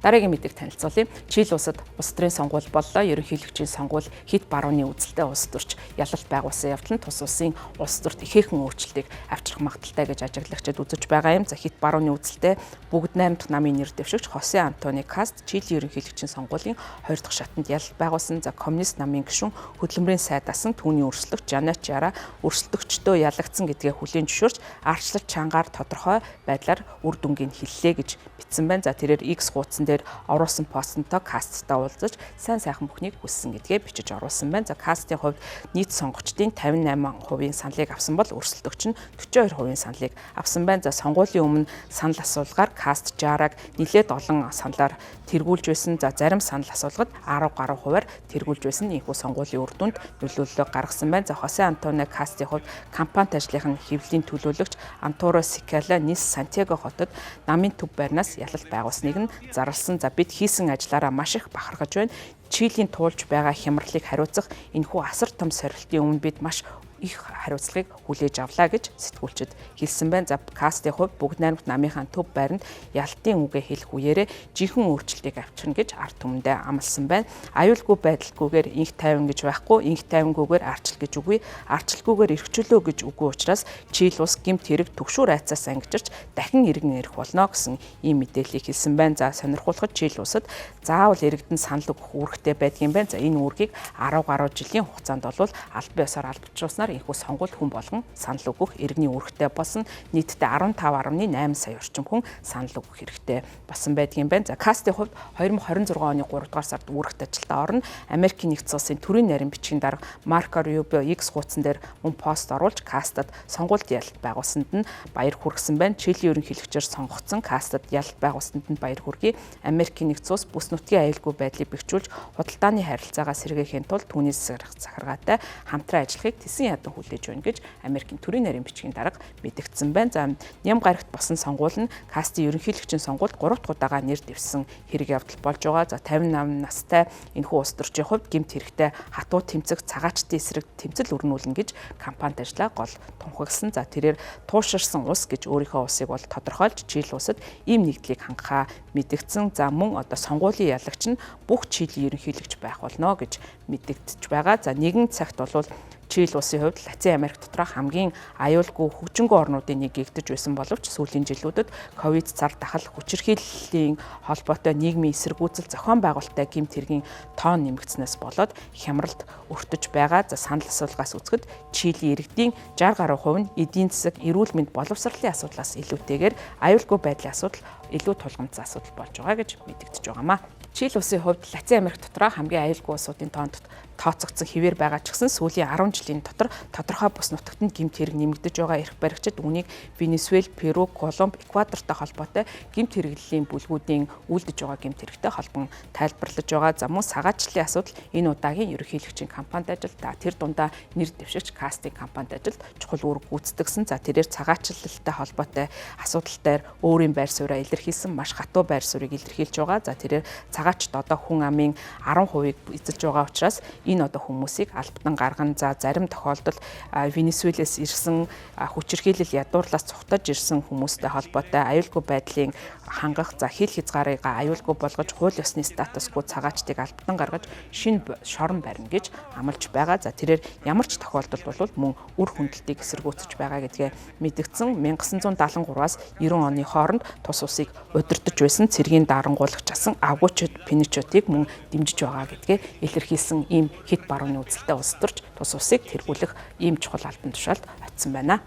Дараагийн мэдээг танилцуулъя. Чили улсад улс төрийн сонгуул боллоо. Ерөнхийлөгчийн сонгуул хэд барууны үзэлтэй улс төрч ялалт байгуулсан явдал нь тус улсын улс төрт ихээхэн өөрчлөлтийг авчрах магадaltaй гэж ажиглагчид үзэж байгаа юм. За хэд барууны үзэлтэй бүгд 8 дахь намын нэр дэвшигч Хосе Антони Каст Чили ерөнхийлөгчийн сонгуулийн 2 дахь шатанд ялалт байгуулсан. За коммунист намын гишүүн хөдөлмөрийн сайд асан түүний өрсөлдөгч Жанет Жара өрсөлдөгчдөө ялагдсан гэдгээ хүлээн зөвшөөрч арчлалт чангаар тодорхой байдлаар үр дүнгийн хэллээ гэж бичсэн байна. За тэрээр X хуудсан дээр оруулсан постонтой Касттай уулзаж сайн сайхан бүхнийг хүссэн гэдгээ бичиж оруулсан байна. За Кастийн хувьд нийт сонгогчдын 58% саналыг авсан бол өрсөлдөгч нь 42% саналыг авсан байна. За сонгуулийн өмнө санал асуулгаар Каст Жараг нэлээд олон саналаар тэргүүлж байсан. За зарим санал асуулгад 10 гаруй хувиар тэргүүлж байсан. Ийхүү сонгуулийн үр дүнд нөлөөлөл гаргасан байна. За Хосе Антонио Кастийн хувьд кампанит ажлын хэвлэлийн төлөөлөгч Антуро Сикала Нис Сантьяго хотод намын төв байрнаас ялалт байгуулсныг нь зарласан. За бид хийсэн ажлаараа маш их бахархаж байна. Чилийн туулж байгаа хямралыг хариуцах энэхүү асар том сорилтын өмнө бид маш их хариуцлагыг хүлээж авлаа гэж сэтгүүлчид хэлсэн байна. За Кастийн хувьд бүгд найрамд намынхаа төв байранд ялалтын үгээ хэлэх үеэрээ жинхэнэ өөрчлөлтийг авчирна гэж ард түмэндээ амласан байна. Аюулгүй байдалгүйгээр инх тайван гэж байхгүй, инх тайвангүйгээр арчил гэж үгүй, арчилгүйгээр эрхчлөө гэж үгүй учраас Чили улс гэмт хэрэг түгшүүр айцаас ангижирч дахин иргэн ирэх болно гэсэн ийм мэдээллийг хэлсэн байна. За сонирхуулахад Чили улсад заавал иргэдэн санал өгөх үүрэгтэй байдгийн байна. За энэ үүргийг 10 гаруй жилийн хугацаанд бол албан ёсоор албачлуулснаар энэхүү сонгуульд хүн болгон санал өгөх иргэний үүрэгтэй болсон. Нийтдээ 15.8 сая орчим хүн санал өгөх хэрэгтэй болсон байдгийн байна. За Кастийн хувьд 2026 оны 3 дугаар сард үүрэгт ажилдаа орно. Америкийн нэгдсэн улсын төрийн нарийн бичгийн дарга Марко Рубио X хуудсан дээр мөн пост оруулж Кастад сонгуульд ялалт байгуулсанд нь баяр хүргэсэн байна. Чили ерөнхийлөгчөөр сонгогдсон Кастад ялалт байгуулсанд нь баяр хүргэе. Америкийн нэгдсэн улс бүс нутгийн аюулгүй байдлыг бэхжүүлж худалдааны харилцаагаа сэргээхийн тулд түүнээс захиргаатай хамтран ажиллахыг тэсэн ядан хүлээж байна гэж Америкийн төрийн нарийн бичгийн дарга мэдгдсэн байна. За ням гарагт болсон сонгуул нь Кастийн ерөнхийлөгчийн сонгуульд 3 дахь удаага нэр дэвсэн хэрэг явдал болж байгаа. За 58 настай энэхүү улс төрчийн хувьд гэмт хэрэгтэй хатуу тэмцэх цагаачтын эсрэг тэмцэл өрнүүлнэ гэж кампанит ажлаа гол тунхагласан. За тэрээр тууширсан улс гэж өөрийнхөө улсыг бол тодорхойлж Чили улсад ийм нэгдлийг хангахаа мэдгдсэн. За мөн одоо сонгуулийн ялагч нь бүх Чили ерөнхийлөгч байх болно гэж мэдэгдэж байгаа. За нэгэн цагт бол Чили улсын хувьд Латин Америк доторх хамгийн аюулгүй хөгжингөө орнуудын нэг гэгдэж байсан боловч сүүлийн жилүүдэд ковид цар тахал хүчирхийллийн холбоотой нийгмийн эсэргүүцэл зохион байгуулалттай гэмт хэргийн тоон нэмэгдснээс болоод хямралд өртөж байгаа. За санал асуулгаас үзэхэд Чили иргэдийн 60 гаруй хувь нь эдийн засаг, эрүүл мэнд, боловсролын асуудлаас илүүтэйгээр аюулгүй байдлын асуудал илүү тулгамдсан асуудал болж байгаа гэж мэдэгдэж байгаамаа. Чили улсын хувьд Латин Америк дотроо хамгийн аюулгүй улсуудын тоонд тооцогдсон хэвээр байгаа ч гэсэн сүүлийн 10 жилийн дотор тодорхой бус нутагтанд гэмт хэрэг нэмэгдэж байгаа эрх баригчид үүнийг Венесуэл, Перу, Колумб, Эквадортой холбоотой гэмт хэрэглэлийн бүлгүүдийн үлдэж байгаа гэмт хэрэгтэй холбон тайлбарлаж байгаа. За мөн сагаачлалын асуудал энэ удаагийн ерөнхийлөгчийн кампанит ажил тэр дундаа нэр дэвшигч Кастийн кампанит ажилд чухал үүрэг гүйцэтгэсэн. За тэрээр цагаачлалтай холбоотой асуудал дээр өөрийн байр сууриа илэрхийлсэн маш хатуу байр суурийг илэрхийлж байгаа. За тэрээр цагаачд одоо хүн амын 10%-ийг эзэлж байгаа учраас энэ одоо хүмүүсийг албатан гаргана. За зарим тохиолдолд Венесуэлээс ирсэн хүчирхийлэл ядуурлаас цухтаж ирсэн хүмүүстэй холбоотой аюулгүй байдлын хангах, за хил хязгаарыг аюулгүй болгож хууль ёсны статусгүй цагаачдыг албатан гаргаж шинэ шорон барина гэж амлаж байгаа. За тэрээр ямар ч тохиолдолд бол мөн үр хөндөлтийг эсэргүүцэж байгаа гэдгээ мэдгдсэн. 1973-аас 90 оны хооронд тус улсыг удирдах байсан цэргийн дарангуулагч асан Аугуччо Пиночетыг мөн дэмжиж байгаа гэдгээ илэрхийлсэн ийм хэд барууны үзэлтэй улс төрч тус улсыг тэргүүлэх ийм чухал албан тушаалд очсон байна.